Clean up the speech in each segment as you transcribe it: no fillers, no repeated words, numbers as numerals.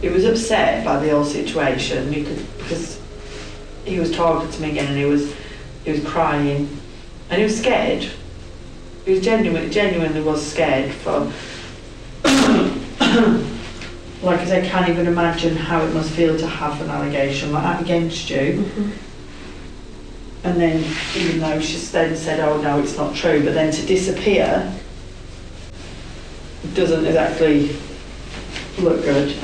he was upset by the whole situation. Because he was talking to me again, and he was crying, and he was scared. He was genuinely was scared for. Like I said, I can't even imagine how it must feel to have an allegation like that against you. And then, even though she's then said, oh no, it's not true, but then to disappear doesn't exactly look good.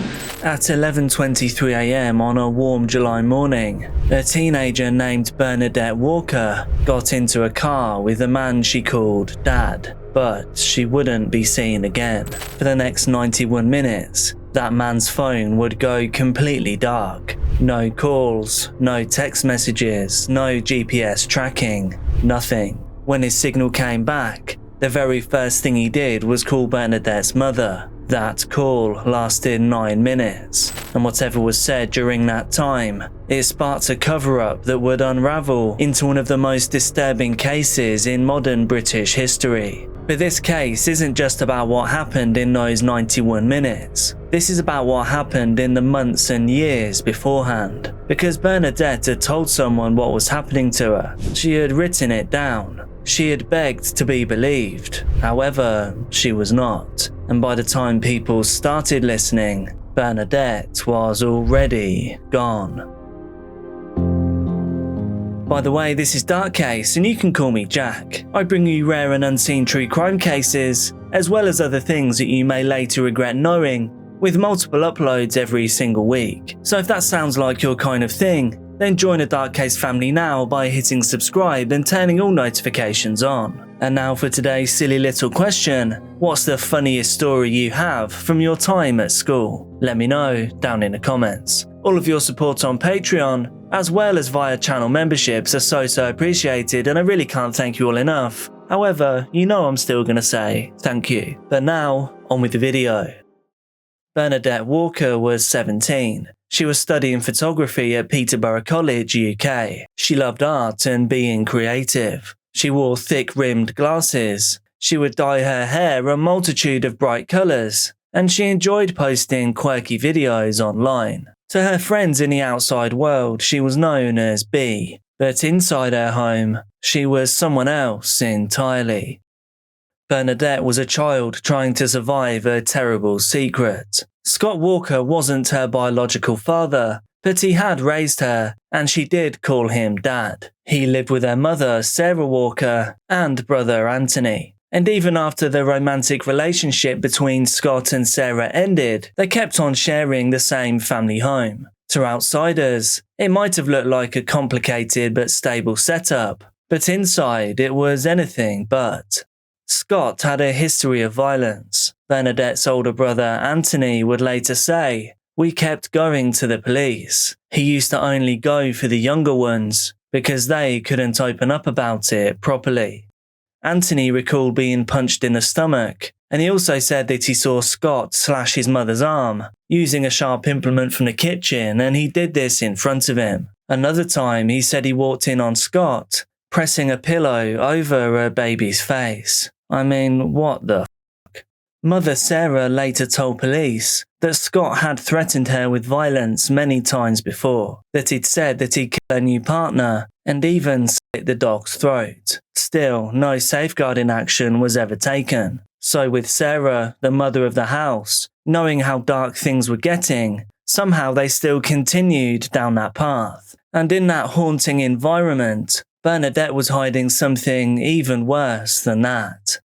At 11:23 a.m. on a warm July morning, a teenager named Bernadette Walker got into a car with a man she called Dad, but she wouldn't be seen again. For the next 91 minutes, that man's phone would go completely dark. No calls, no text messages, no GPS tracking, nothing. When his signal came back, the very first thing he did was call Bernadette's mother. That call lasted 9 minutes, and whatever was said during that time, it sparked a cover-up that would unravel into one of the most disturbing cases in modern British history. But this case isn't just about what happened in those 91 minutes. This is about what happened in the months and years beforehand. Because Bernadette had told someone what was happening to her. She had written it down. She had begged to be believed. However, she was not. And by the time people started listening, Bernadette was already gone. By the way, this is Dark Case, and you can call me Jack. I bring you rare and unseen true crime cases, as well as other things that you may later regret knowing, with multiple uploads every single week. So if that sounds like your kind of thing, then join the Dark Case family now by hitting subscribe and turning all notifications on. And now for today's silly little question: what's the funniest story you have from your time at school? Let me know down in the comments. All of your support on Patreon, as well as via channel memberships, are so appreciated, and I really can't thank you all enough. However, you know I'm still gonna say thank you. But now, on with the video. Bernadette Walker was 17. She was studying photography at Peterborough College, UK. She loved art and being creative. She wore thick-rimmed glasses. She would dye her hair a multitude of bright colours, and she enjoyed posting quirky videos online. To her friends in the outside world, she was known as B, but inside her home, she was someone else entirely. Bernadette was a child trying to survive a terrible secret. Scott Walker wasn't her biological father, but he had raised her, and she did call him Dad. He lived with her mother, Sarah Walker, and brother Anthony. And even after the romantic relationship between Scott and Sarah ended, they kept on sharing the same family home. To outsiders, it might have looked like a complicated but stable setup, but inside it was anything but. Scott had a history of violence. Bernadette's older brother Anthony would later say, "We kept going to the police. He used to only go for the younger ones because they couldn't open up about it properly." Anthony recalled being punched in the stomach, and he also said that he saw Scott slash his mother's arm using a sharp implement from the kitchen, and he did this in front of him. Another time he said he walked in on Scott pressing a pillow over a baby's face. I mean, what the fuck? Mother Sarah later told police that Scott had threatened her with violence many times before, that he'd said that he'd kill her new partner and even slit the dog's throat. Still, no safeguarding action was ever taken. So with Sarah, the mother of the house, knowing how dark things were getting, somehow they still continued down that path. And in that haunting environment, Bernadette was hiding something even worse than that.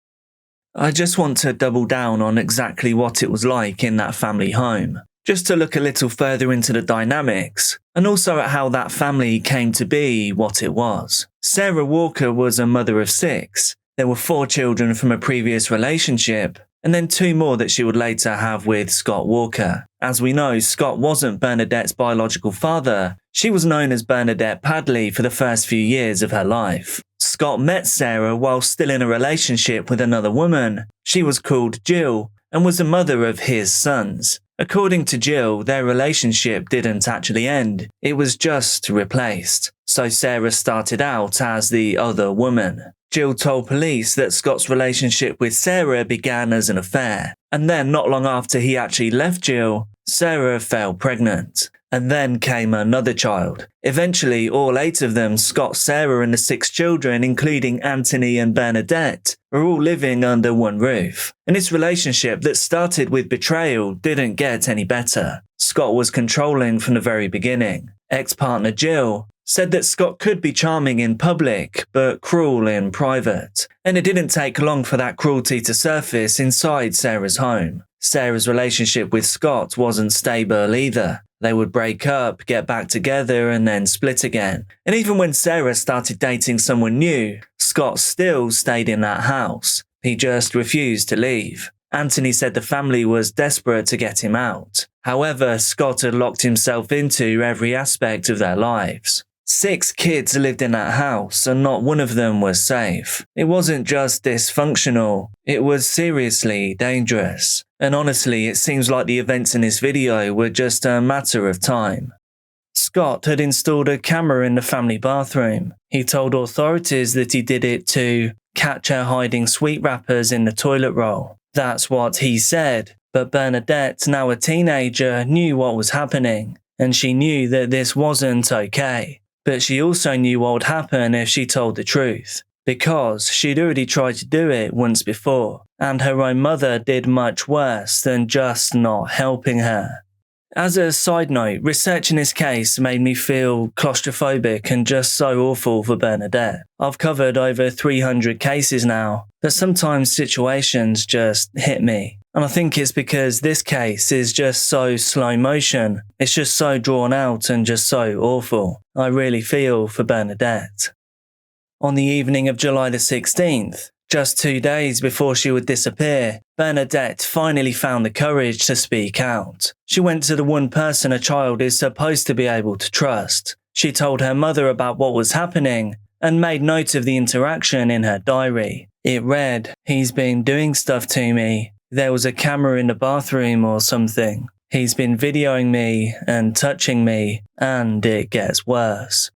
I just want to double down on exactly what it was like in that family home, just to look a little further into the dynamics, and also at how that family came to be what it was. Sarah Walker was a mother of 6. There were 4 children from a previous relationship, and then 2 more that she would later have with Scott Walker. As we know, Scott wasn't Bernadette's biological father. She was known as Bernadette Padley for the first few years of her life. Scott met Sarah while still in a relationship with another woman. She was called Jill and was the mother of his sons. According to Jill, their relationship didn't actually end. It was just replaced. So Sarah started out as the other woman. Jill told police that Scott's relationship with Sarah began as an affair, and then not long after he actually left Jill, Sarah fell pregnant. And then came another child. Eventually, all 8 of them, Scott, Sarah and the 6 children, including Anthony and Bernadette, were all living under one roof. And this relationship that started with betrayal didn't get any better. Scott was controlling from the very beginning. Ex-partner Jill said that Scott could be charming in public, but cruel in private. And it didn't take long for that cruelty to surface inside Sarah's home. Sarah's relationship with Scott wasn't stable either. They would break up, get back together, and then split again. And even when Sarah started dating someone new, Scott still stayed in that house. He just refused to leave. Anthony said the family was desperate to get him out. However, Scott had locked himself into every aspect of their lives. 6 kids lived in that house, and not one of them was safe. It wasn't just dysfunctional, it was seriously dangerous. And honestly, it seems like the events in this video were just a matter of time. Scott had installed a camera in the family bathroom. He told authorities that he did it to catch her hiding sweet wrappers in the toilet roll. That's what he said, but Bernadette, now a teenager, knew what was happening, and she knew that this wasn't okay. But she also knew what would happen if she told the truth, because she'd already tried to do it once before, and her own mother did much worse than just not helping her. As a side note, researching this case made me feel claustrophobic and just so awful for Bernadette. I've covered over 300 cases now, but sometimes situations just hit me. And I think it's because this case is just so slow motion. It's just so drawn out and just so awful. I really feel for Bernadette. On the evening of July the 16th, just 2 days before she would disappear, Bernadette finally found the courage to speak out. She went to the one person a child is supposed to be able to trust. She told her mother about what was happening and made note of the interaction in her diary. It read, "He's been doing stuff to me. There was a camera in the bathroom or something. He's been videoing me and touching me, and it gets worse."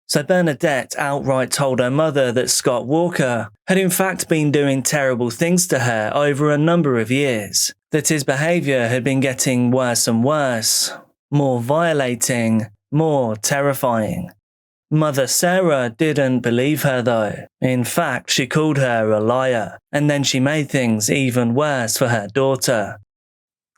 So Bernadette outright told her mother that Scott Walker had in fact been doing terrible things to her over a number of years, that his behaviour had been getting worse and worse, more violating, more terrifying. Mother Sarah didn't believe her though. In fact, she called her a liar, and then she made things even worse for her daughter.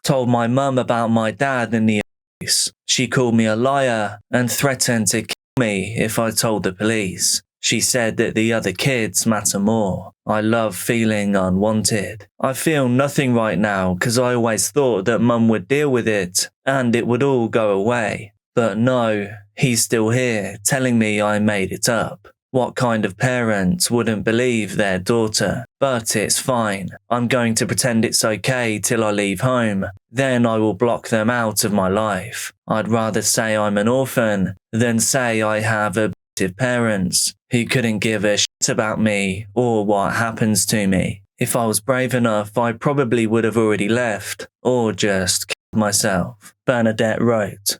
Told my mum about my dad and the abuse. She called me a liar and threatened to kill me if I told the police. She said that the other kids matter more. I love feeling unwanted. I feel nothing right now because I always thought that mum would deal with it and it would all go away. But no, he's still here telling me I made it up. What kind of parent wouldn't believe their daughter? But it's fine. I'm going to pretend it's okay till I leave home. Then I will block them out of my life. I'd rather say I'm an orphan than say I have abusive parents who couldn't give a shit about me or what happens to me. If I was brave enough, I probably would have already left or just killed myself, Bernadette wrote.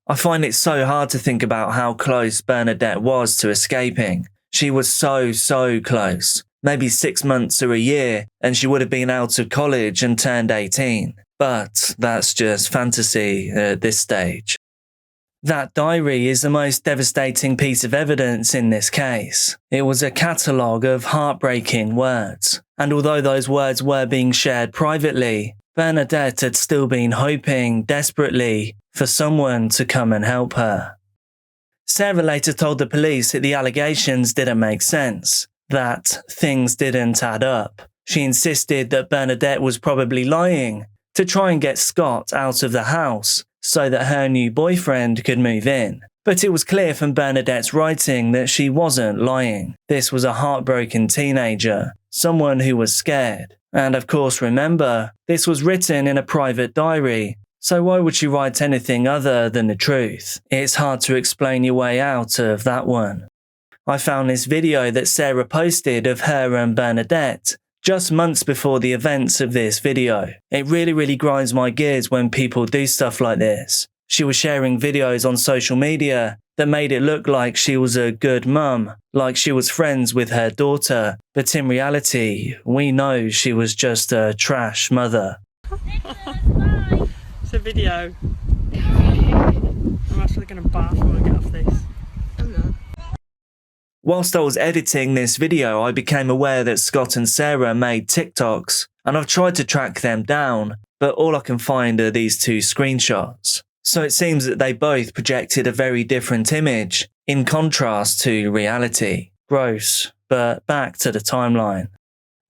I find it so hard to think about how close Bernadette was to escaping. She was so close. Maybe 6 months or a year, and she would have been out of college and turned 18. But that's just fantasy at this stage. That diary is the most devastating piece of evidence in this case. It was a catalogue of heartbreaking words. And although those words were being shared privately, Bernadette had still been hoping desperately for someone to come and help her. Sarah later told the police that the allegations didn't make sense, that things didn't add up. She insisted that Bernadette was probably lying to try and get Scott out of the house so that her new boyfriend could move in. But it was clear from Bernadette's writing that she wasn't lying. This was a heartbroken teenager, someone who was scared. And of course, remember, this was written in a private diary, so why would she write anything other than the truth? It's hard to explain your way out of that one. I found this video that Sarah posted of her and Bernadette just months before the events of this video. It really grinds my gears when people do stuff like this. She was sharing videos on social media that made it look like she was a good mum, like she was friends with her daughter, but in reality, we know she was just a trash mother. It's a video. I'm actually going to bath when I get off this. Whilst I was editing this video, I became aware that Scott and Sarah made TikToks, and I've tried to track them down, but all I can find are these two screenshots. So it seems that they both projected a very different image, in contrast to reality. Gross, but back to the timeline.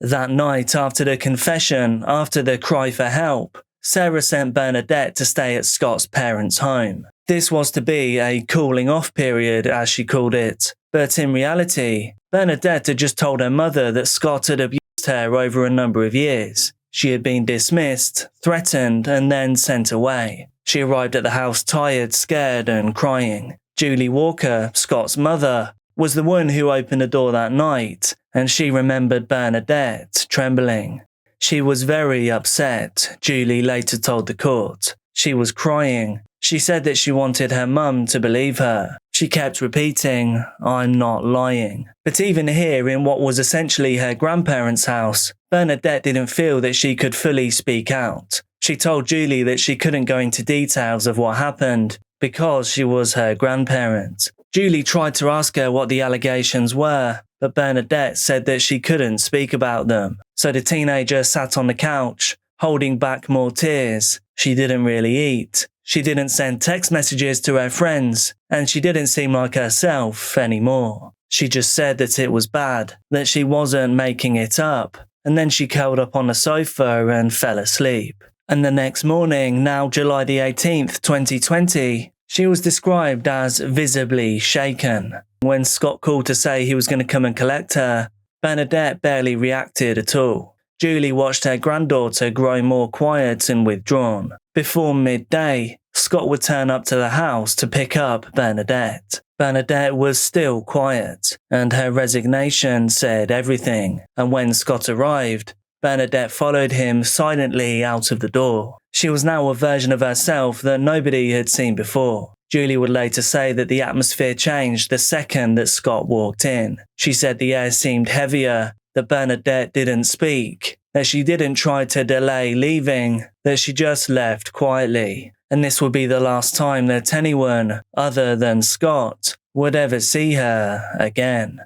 That night after the confession, after the cry for help, Sarah sent Bernadette to stay at Scott's parents' home. This was to be a cooling off period, as she called it, but in reality, Bernadette had just told her mother that Scott had abused her over a number of years. She had been dismissed, threatened, and then sent away. She arrived at the house tired, scared, and crying. Julie Walker, Scott's mother, was the one who opened the door that night, and she remembered Bernadette trembling. She was very upset, Julie later told the court. She was crying. She said that she wanted her mum to believe her. She kept repeating, "I'm not lying." But even here, in what was essentially her grandparents' house, Bernadette didn't feel that she could fully speak out. She told Julie that she couldn't go into details of what happened because she was her grandparent. Julie tried to ask her what the allegations were, but Bernadette said that she couldn't speak about them. So the teenager sat on the couch, holding back more tears. She didn't really eat. She didn't send text messages to her friends, and she didn't seem like herself anymore. She just said that it was bad, that she wasn't making it up, and then she curled up on the sofa and fell asleep. And the next morning, now July the 18th, 2020, she was described as visibly shaken. When Scott called to say he was going to come and collect her, Bernadette barely reacted at all. Julie watched her granddaughter grow more quiet and withdrawn. Before midday, Scott would turn up to the house to pick up Bernadette. Bernadette was still quiet, and her resignation said everything. And when Scott arrived, Bernadette followed him silently out of the door. She was now a version of herself that nobody had seen before. Julie would later say that the atmosphere changed the second that Scott walked in. She said the air seemed heavier, that Bernadette didn't speak, that she didn't try to delay leaving, that she just left quietly. And this would be the last time that anyone, other than Scott, would ever see her again.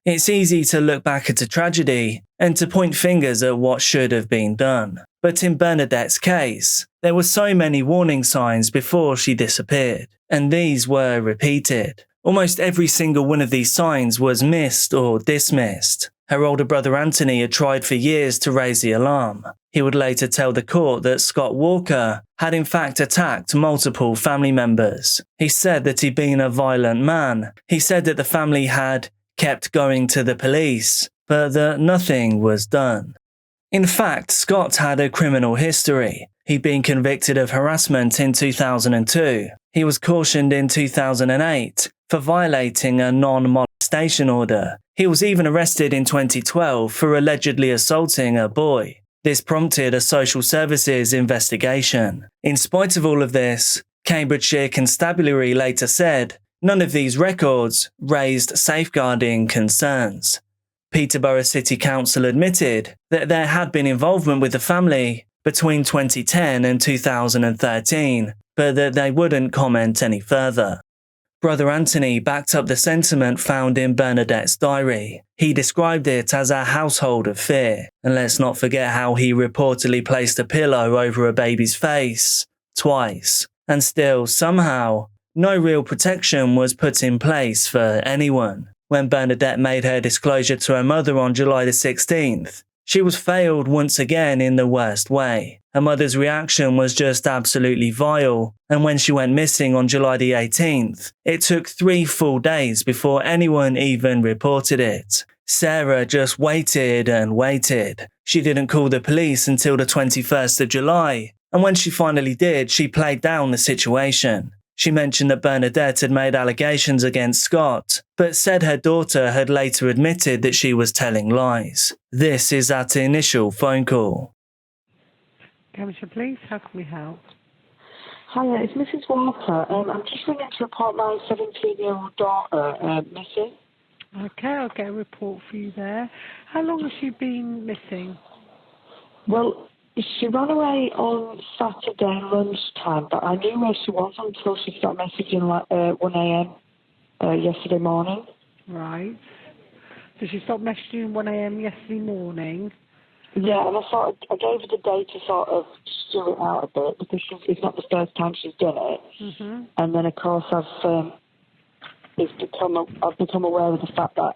It's easy to look back at a tragedy and to point fingers at what should have been done. But in Bernadette's case, there were so many warning signs before she disappeared, and these were repeated. Almost every single one of these signs was missed or dismissed. Her older brother Anthony had tried for years to raise the alarm. He would later tell the court that Scott Walker had in fact attacked multiple family members. He said that he'd been a violent man. He said that the family had kept going to the police, but that nothing was done. In fact, Scott had a criminal history. He'd been convicted of harassment in 2002. He was cautioned in 2008 for violating a non-molestation order. He was even arrested in 2012 for allegedly assaulting a boy. This prompted a social services investigation. In spite of all of this, Cambridgeshire Constabulary later said none of these records raised safeguarding concerns. Peterborough City Council admitted that there had been involvement with the family between 2010 and 2013, but that they wouldn't comment any further. Brother Anthony backed up the sentiment found in Bernadette's diary. He described it as a household of fear, and let's not forget how he reportedly placed a pillow over a baby's face twice, and still, somehow, no real protection was put in place for anyone. When Bernadette made her disclosure to her mother on July the 16th, she was failed once again in the worst way. Her mother's reaction was just absolutely vile, and when she went missing on July the 18th, it took 3 full days before anyone even reported it. Sarah just waited and waited. She didn't call the police until the 21st of July, and when she finally did, she played down the situation. She mentioned that Bernadette had made allegations against Scott, but said her daughter had later admitted that she was telling lies. This is that initial phone call. Cambridgeshire Police, how can we help? Hiya, it's Mrs. Walker. I'm just ringing to report my 17-year-old daughter missing. Okay, I'll get a report for you there. How long has she been missing? Well, She ran away on Saturday lunchtime, but I knew where she was until she started messaging like 1 a.m. Yesterday morning. Right. So she stopped messaging 1 a.m. yesterday morning. Yeah, and I gave her the day to sort of stew it out a bit because it's not the first time she's done it. Mm-hmm. And then of course I've become aware of the fact that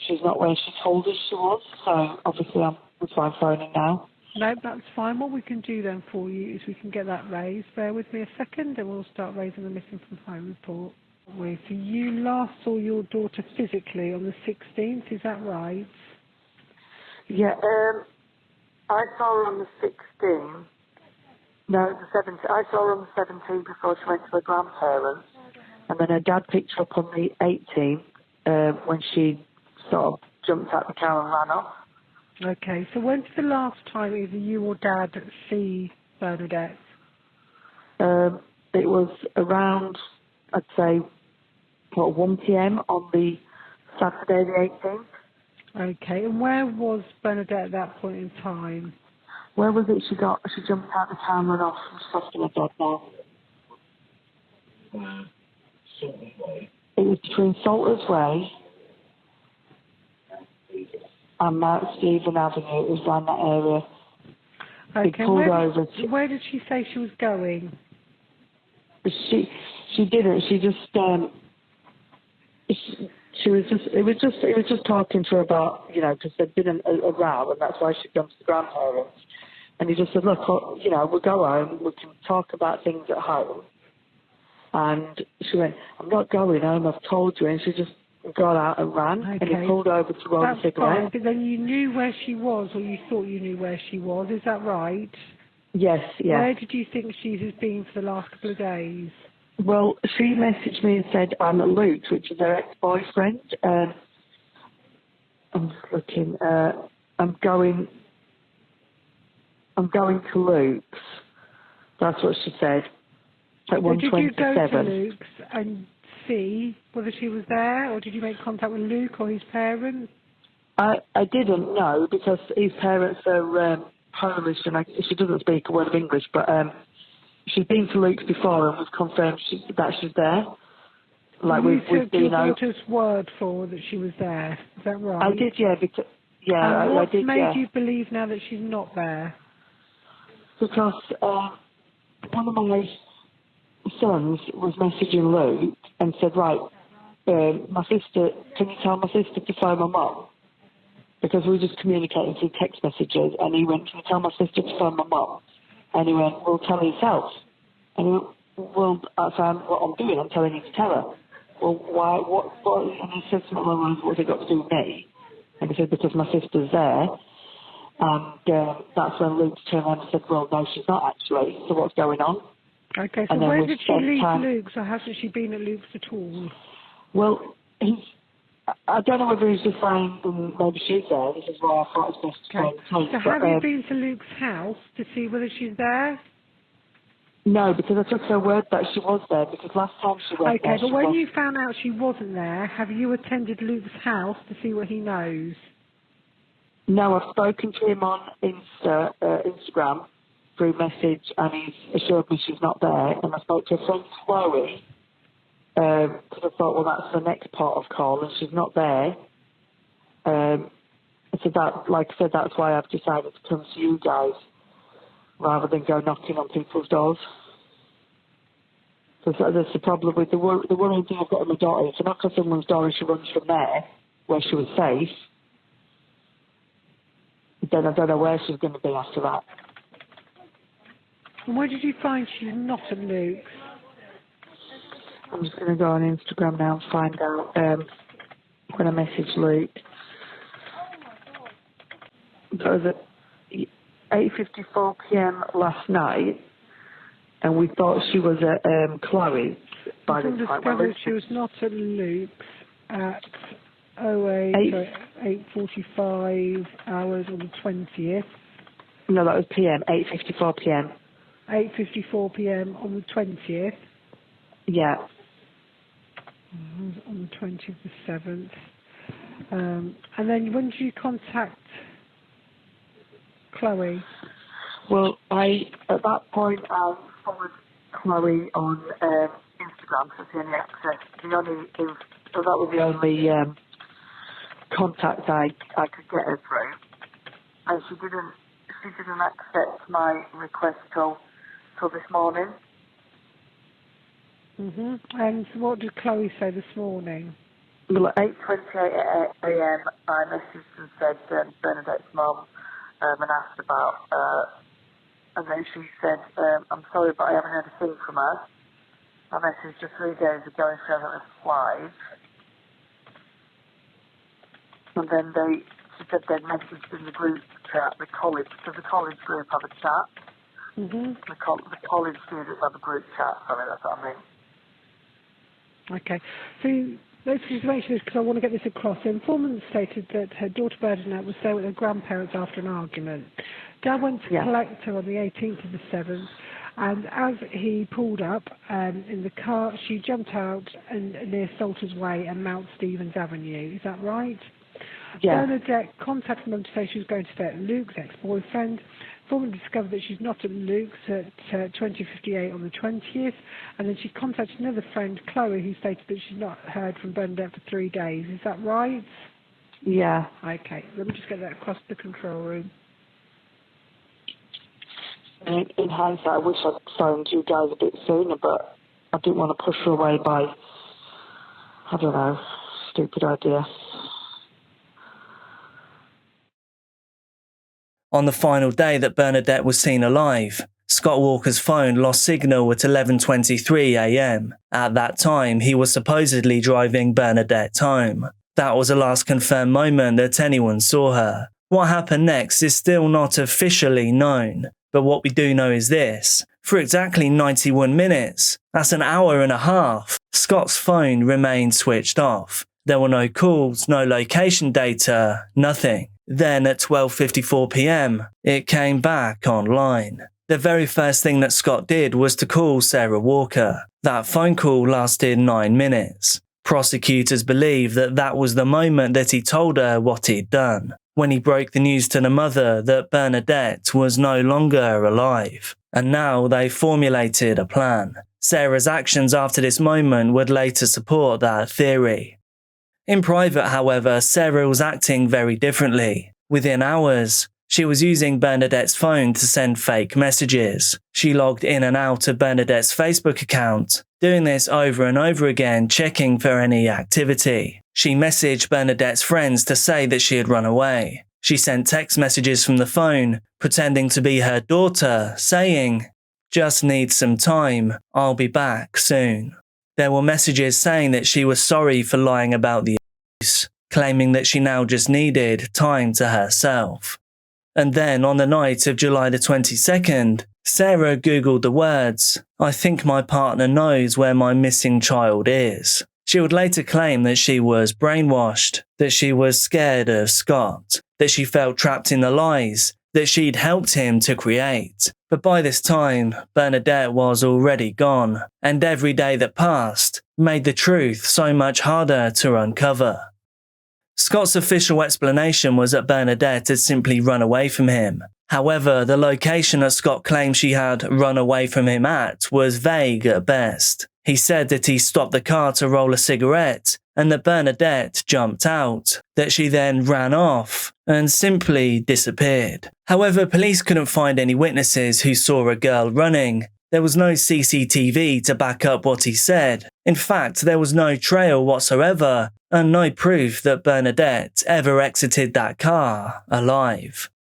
she's not where she told us she was. So obviously that's why I'm phoning now. No, that's fine. What we can do then for you is we can get that raised. Bear with me a second and we'll start raising the missing from home report. So you last saw your daughter physically on the 16th, is that right? Yeah, I saw her on the 16th. No, the 17th. I saw her on the 17th before she went to her grandparents. And then her dad picked her up on the 18th when she sort of jumped out the car and ran off. Okay, so when's the last time either you or Dad see Bernadette? It was around, I'd say, 1 p.m. on the Saturday the 18th. Okay, and where was Bernadette at that point in time? Where was it she jumped out the car and ran off? I'm just asking her dad now. It was between Salters Way and Mount Stephen Avenue. It was around that area. Okay, pulled over. Where did she say she was going? She didn't. She just she was just. It was just talking to her about because there'd been a row and that's why she'd gone to the grandparents. And he just said, look, we'll go home. We can talk about things at home. And she went, I'm not going home. I've told you. And she just got out and ran. Okay. And he pulled over to roll a cigarette. Fine, but then you knew where she was, or you thought you knew where she was. Is that right? Yes, yeah. Where did you think she has been for the last couple of days? Well, she messaged me and said, I'm at Luke's, which is her ex-boyfriend. I'm just looking. I'm going to Luke's. That's what she said. At 1:27. Did you go to Luke's and see whether she was there, or did you make contact with Luke or his parents? I didn't know because his parents are Polish and she doesn't speak a word of English, but she's been to Luke's before and was confirmed that she's there. Like you took your daughter's word for that she was there. Is that right? I did, yeah. Because and what I did. Made you believe now that she's not there? Because one of my sons was messaging Luke and said, right, my sister, can you tell my sister to phone my mum? Because we were just communicating through text messages, and he went, can you tell my sister to phone my mum? And he went, well, tell her yourself. And he went, well, that's what I'm doing, I'm telling you to tell her. Well, why, what, and he said something along, what's it got to do with me? And he said, because my sister's there. And that's when Luke turned around and said, well, no, she's not actually, so what's going on? Okay, so where did she leave Luke's, or hasn't she been at Luke's at all? Well, I don't know whether he's just saying maybe she's there. This is why I thought it was best to okay. So have you been to Luke's house to see whether she's there? No, because I took her word that she was there, because last time she went there... Okay, but when you found out she wasn't there, have you attended Luke's house to see what he knows? No, I've spoken to him on Instagram through message, and he's assured me she's not there. And I spoke to a friend, Chloe, because I thought, well, that's the next part of call, and she's not there. So that, like I said, that's why I've decided to come to you guys rather than go knocking on people's doors. Because that's the problem with the worrying thing I've got with my daughter. If I knock on someone's door and she runs from there, where she was safe, then I don't know where she's going to be after that. And where did you find she's not at Luke's? I'm just going to go on Instagram now and find out when I message Luke. That was at 8:54 p.m. last night, and we thought she was at Chloe's by the time. Discovered she was not at Luke's at 8:45 hours on the 20th. No, that was PM. 8:54 p.m. 8:54 p.m. on the 20th. Yeah. On the 20th of the 7th. And then when did you contact Chloe? Well, at that point, I followed Chloe on Instagram, so the only access, that was the only contact I could get her through. And she didn't accept my request till this morning. And what did Chloe say this morning? Well, at 8:28 a.m. I messaged and said Bernadette's mum and asked about, and then she said, I'm sorry, but I haven't heard a thing from her. I messaged her 3 days ago and she hasn't replied. And then she said they'd messaged in the group chat, the college, because the college group have a chat. The college students have a group chat, sorry, that's what I mean. Okay, so let's just mention this because I want to get this across. The informant stated that her daughter Bernadette was there with her grandparents after an argument. Dad went to collect her on the 18th of the 7th, and as he pulled up in the car, she jumped out near Salters Way and Mount Stevens Avenue. Is that right? Yeah. Bernadette contacted them to say she was going to stay at Luke's ex-boyfriend. Informant discovered that she's not at Luke's at 20:58 on the 20th, and then she contacted another friend, Chloe, who stated that she's not heard from Bernadette for 3 days. Is that right? Yeah. Okay, let me just get that across the control room. In hindsight, I wish I'd phoned you guys a bit sooner, but I didn't want to push her away by, I don't know, stupid idea. On the final day that Bernadette was seen alive, Scott Walker's phone lost signal at 11:23 a.m. At that time, he was supposedly driving Bernadette home. That was the last confirmed moment that anyone saw her. What happened next is still not officially known, but what we do know is this. For exactly 91 minutes, that's an hour and a half, Scott's phone remained switched off. There were no calls, no location data, nothing. Then at 12:54 p.m, it came back online. The very first thing that Scott did was to call Sarah Walker. That phone call lasted 9 minutes. Prosecutors believe that that was the moment that he told her what he'd done, when he broke the news to the mother that Bernadette was no longer alive. And now they formulated a plan. Sarah's actions after this moment would later support that theory. In private, however, Sarah was acting very differently. Within hours, she was using Bernadette's phone to send fake messages. She logged in and out of Bernadette's Facebook account, doing this over and over again, checking for any activity. She messaged Bernadette's friends to say that she had run away. She sent text messages from the phone, pretending to be her daughter, saying, "Just need some time, I'll be back soon." There were messages saying that she was sorry for lying about the abuse, claiming that she now just needed time to herself. And then on the night of July the 22nd, Sarah Googled the words, "I think my partner knows where my missing child is." She would later claim that she was brainwashed, that she was scared of Scott, that she felt trapped in the lies that she'd helped him to create. But by this time, Bernadette was already gone, and every day that passed made the truth so much harder to uncover. Scott's official explanation was that Bernadette had simply run away from him. However, the location that Scott claimed she had run away from him at was vague at best. He said that he stopped the car to roll a cigarette and that Bernadette jumped out, that she then ran off and simply disappeared. However, police couldn't find any witnesses who saw a girl running. There was no CCTV to back up what he said. In fact, there was no trail whatsoever and no proof that Bernadette ever exited that car alive.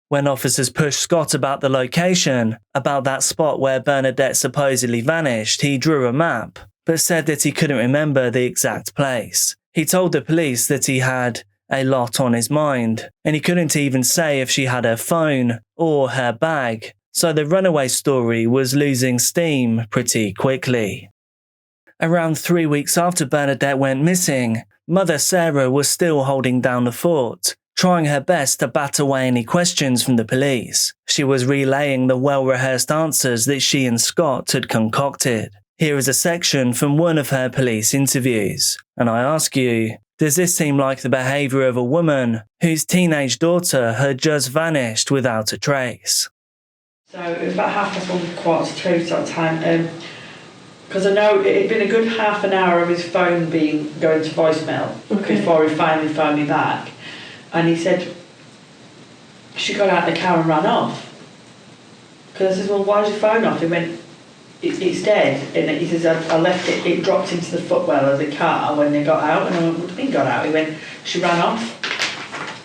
When officers pushed Scott about the location, about that spot where Bernadette supposedly vanished, he drew a map, but said that he couldn't remember the exact place. He told the police that he had a lot on his mind, and he couldn't even say if she had her phone or her bag, so the runaway story was losing steam pretty quickly. Around 3 weeks after Bernadette went missing, Mother Sarah was still holding down the fort, trying her best to bat away any questions from the police. She was relaying the well-rehearsed answers that she and Scott had concocted. Here is a section from one of her police interviews, and I ask you, does this seem like the behaviour of a woman whose teenage daughter had just vanished without a trace? So it was about 1:30, 1:45 sort of time. Because I know it had been a good half an hour of his phone going to voicemail before he finally phoned me back. And he said, she got out of the car and ran off. Because I said, well, why's your phone off? He went, it's dead. And he says, I left it, it dropped into the footwell of the car when they got out. And I went, what do you mean got out? He went, she ran off.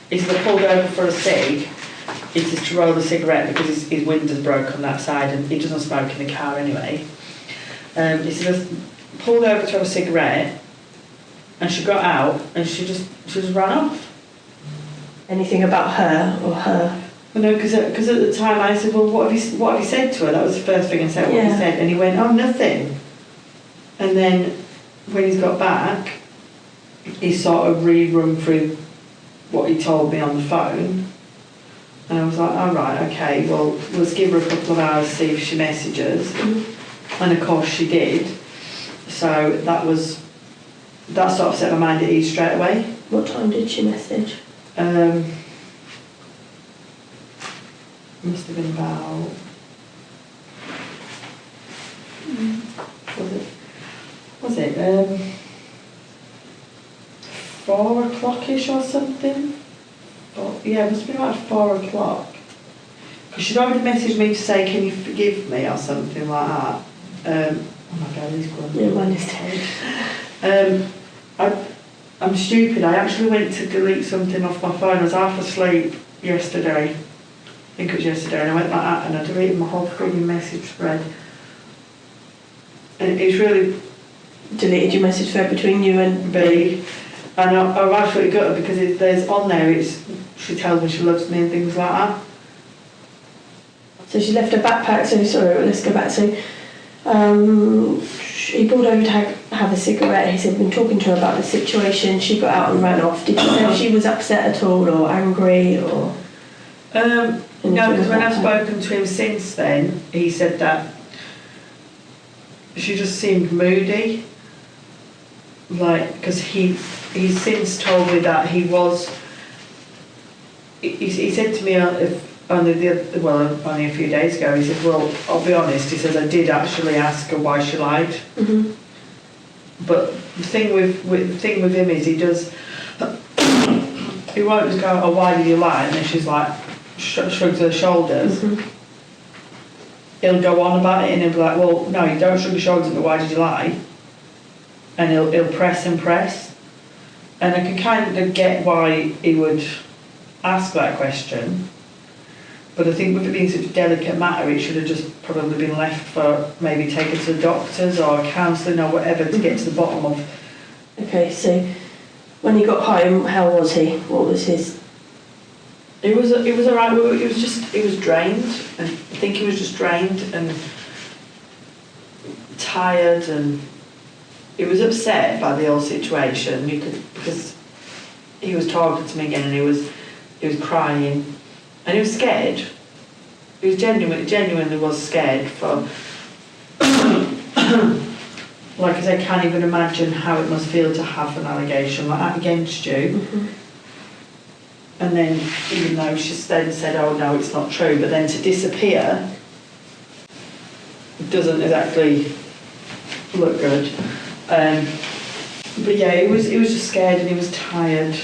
He said, I pulled over for a cig. He says to roll the cigarette because his window's broke on that side and he doesn't smoke in the car anyway. He said, I pulled over to have a cigarette and she got out and she just ran off. Anything about her or her? Well, no, because at the time I said, well, what have you said to her? That was the first thing I said, what he said. And he went, oh, nothing. And then when he's got back, he sort of rerun through what he told me on the phone. And I was like, oh, right, okay, well, let's give her a couple of hours to see if she messages. And of course she did. So that sort of set my mind at ease straight away. What time did she message? Must have been about... Was it 4 o'clock-ish or something? Yeah, it must have been about 4 o'clock. Because she'd already messaged me to say, can you forgive me or something like that. Oh my God, he's gone. Yeah, mine is dead. I'm stupid. I actually went to delete something off my phone. I was half asleep yesterday. I think it was yesterday, and I went like that and I deleted my whole freaking message thread. And it's really... Deleted your message thread between you and B. And I've absolutely got it because there's on there, she tells me she loves me and things like that. So she left her backpack, so sorry, let's go back. So he pulled over to have a cigarette. He said, been talking to her about the situation. She got out and ran off. Did you say she was upset at all or angry or...? No, because when I've spoken to him since then, he said that she just seemed moody. Like, because he's since told me that he said to me only a few days ago, he said, well, I'll be honest, he says, I did actually ask her why she lied. Mm-hmm. But the thing with him is he won't just go, oh, why did you lie? And then she's like, shrugs her shoulders. Mm-hmm. He'll go on about it and he'll be like, well, no, you don't shrug your shoulders, but why did you lie? And he'll press and press. And I can kind of get why he would ask that question. But I think with it being such a delicate matter, it should have just probably been left for maybe taken to the doctors or counselling or whatever to get to the bottom of. Okay, so when he got home, how was he? What was his... It was alright. He was drained, and I think he was just drained and tired, and he was upset by the whole situation. Because he was talking to me again, and he was crying, and he was scared. He was genuinely was scared for. Like I said, I can't even imagine how it must feel to have an allegation like that against you. Mm-hmm. And then, even though she's then said, oh no, it's not true, but then to disappear doesn't exactly look good. But yeah, he was just scared and he was tired.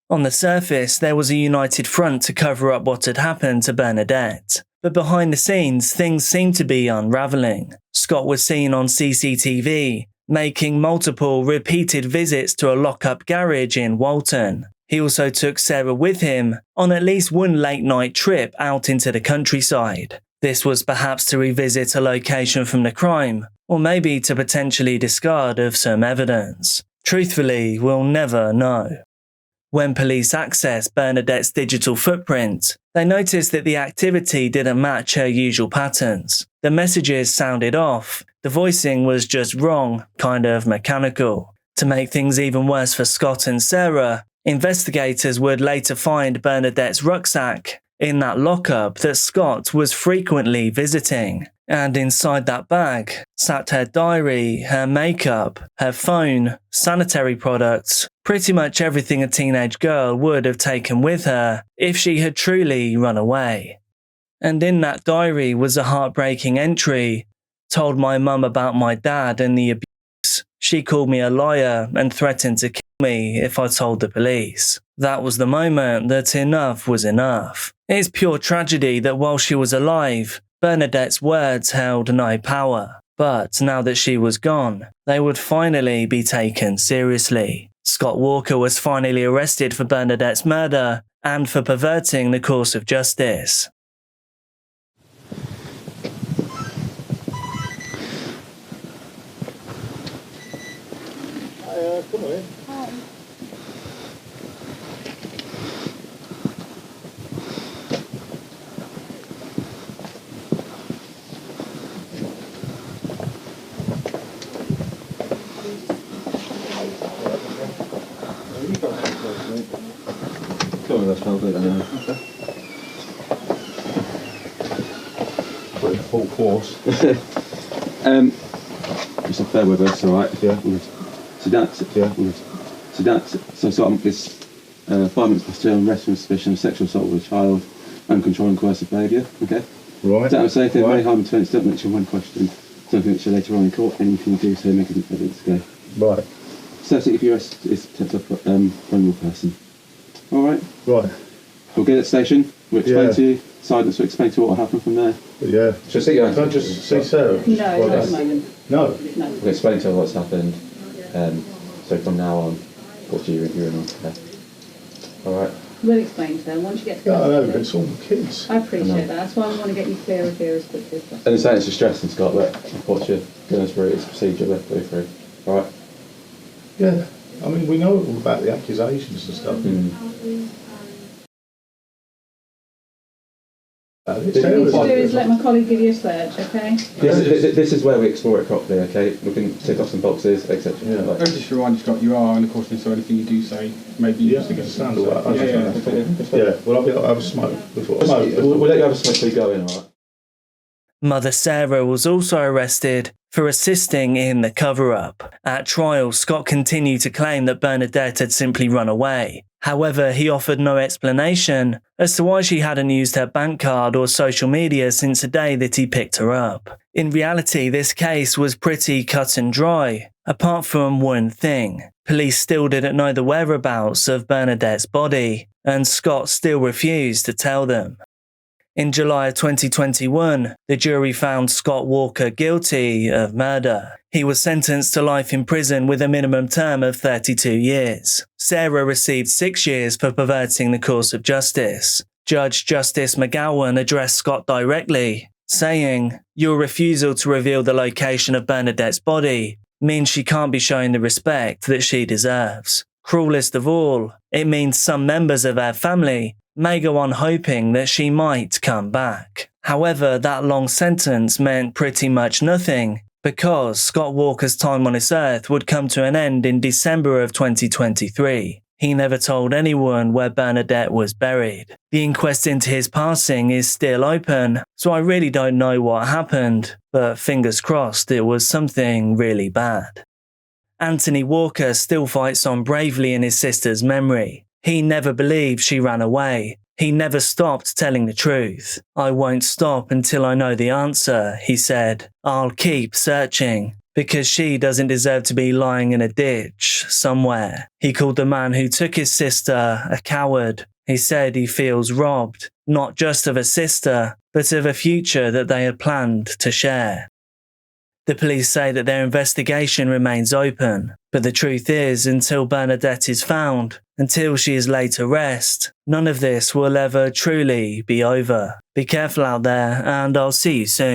On the surface, there was a united front to cover up what had happened to Bernadette. But behind the scenes, things seemed to be unraveling. Scott was seen on CCTV, making multiple repeated visits to a lock-up garage in Walton. He also took Sarah with him on at least one late-night trip out into the countryside. This was perhaps to revisit a location from the crime, or maybe to potentially discard of some evidence. Truthfully, we'll never know. When police accessed Bernadette's digital footprint, they noticed that the activity didn't match her usual patterns. The messages sounded off, the voicing was just wrong, kind of mechanical. To make things even worse for Scott and Sarah, investigators would later find Bernadette's rucksack in that lockup that Scott was frequently visiting. And inside that bag sat her diary, her makeup, her phone, sanitary products, Pretty much everything a teenage girl would have taken with her if she had truly run away. And in that diary was a heartbreaking entry. Told my mum about my dad and the abuse. She called me a liar and threatened to kill me if I told the police. That was the moment that enough was enough. It's pure tragedy that while she was alive, Bernadette's words held no power. But now that she was gone, they would finally be taken seriously. Scott Walker was finally arrested for Bernadette's murder and for perverting the course of justice. Come on. Full force. Just a fair word, that's alright. Yeah. So that's it, yeah. So that's it. So it's 5 minutes past 2 on arrest on suspicion of sexual assault with a child, uncontrolled and coercive behaviour. Okay. Right. That was safe. Very harm to don't mention one question. Something that should later on in court. Anything you do so make it evidence. Okay. Right. So if you arrest is protect a vulnerable person. All right. Right. We'll get at the station. We'll explain to you. Silence will explain to you what will happen from there. Yeah. Just Can I just see Sarah? No, not at the moment. No. No. We'll explain to her what's happened. So from now on, what's you're in on today. Alright? We'll explain to them once you get to Yeah, I know, custody. but it's all kids. I appreciate that. That's why we want to get you clearer as quickly as possible. And saying it's distressing, Scott, but what you're going through is procedure we have to go through. Alright? Yeah. I mean, we know all about the accusations and stuff. What you need to do is let my colleague give you a search, okay? This is where we explore it properly, okay? We can tick off some boxes, etc. Yeah. Like, Just remind you, Scott, you are under caution, so anything you do say, maybe Yeah, I understand all that. Yeah, well, I'll be able to have a smoke before. we'll let you have a smoke before you go in, alright? Mother Sarah was also arrested for assisting in the cover-up. At trial, Scott continued to claim that Bernadette had simply run away. However, he offered no explanation as to why she hadn't used her bank card or social media since the day that he picked her up. In reality, this case was pretty cut and dry, apart from one thing. Police still didn't know the whereabouts of Bernadette's body, and Scott still refused to tell them. In July of 2021, the jury found Scott Walker guilty of murder. He was sentenced to life in prison with a minimum term of 32 years. Sarah received 6 years for perverting the course of justice. Judge Justice McGowan addressed Scott directly, saying, "Your refusal to reveal the location of Bernadette's body means she can't be shown the respect that she deserves. Cruelest of all, it means some members of her family may go on hoping that she might come back." However, that long sentence meant pretty much nothing, because Scott Walker's time on this earth would come to an end in December of 2023. He never told anyone where Bernadette was buried. The inquest into his passing is still open, so I really don't know what happened, but fingers crossed it was something really bad. Anthony Walker still fights on bravely in his sister's memory. He never believed she ran away. He never stopped telling the truth. "I won't stop until I know the answer," he said. "I'll keep searching, because she doesn't deserve to be lying in a ditch somewhere." He called the man who took his sister a coward. He said he feels robbed, not just of a sister, but of a future that they had planned to share. The police say that their investigation remains open, but the truth is, until Bernadette is found, until she is laid to rest, none of this will ever truly be over. Be careful out there, and I'll see you soon.